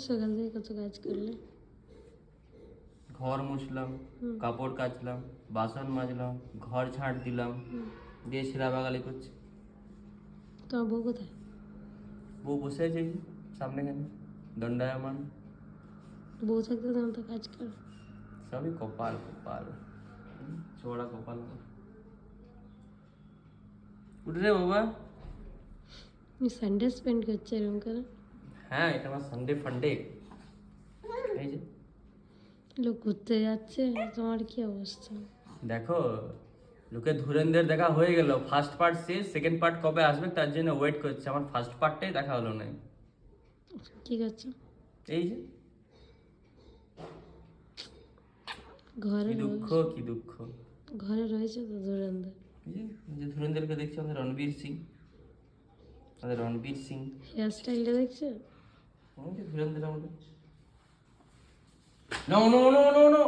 সকাল থেকে কত কাজ করলে? ঘর মুছলাম, কাপড় কাচলাম, বাসন মাজলাম, ঘর ঝাড় দিলাম, দিয়ে ছেঁড়া বাগালি করছে। তোমার বউ কোথায়? বউ বসে আছে এই যে সামনে কেন, দণ্ডায়মান। বউ থাকতে তখন তো কাজ করো। সবই কপাল কপাল, চোরা কপাল। উঠে রে বাবা। তুমি সানডে স্পেন্ড করছো এরকম করে? হ্যাঁ, এটা আমার সানডে ফান্ডে। এই যে লোক ঘুরতে যাচ্ছে, তোমার কি অবস্থা? দেখো, লোকে ধুরন্ধর দেখা হয়ে গেল, ফার্স্ট পার্ট শেষ, সেকেন্ড পার্ট কবে আসবে তার জন্য ওয়েট করছে। আমার ফার্স্ট পার্টটাই দেখা হলো না। কি করছো? এই যে ঘরে কি দুঃখ, রয়েছে? কি দুঃখ। ঘরে রয়েছে তো ধুরন্ধর। এই যে ধুরন্ধরকে দেখছি, আমাদের রণবীর সিং, আমাদের রণবীর সিং। হেয়ার স্টাইলটা দেখছো? ওই যে ধুরন্ধর আমাদের। No no no no no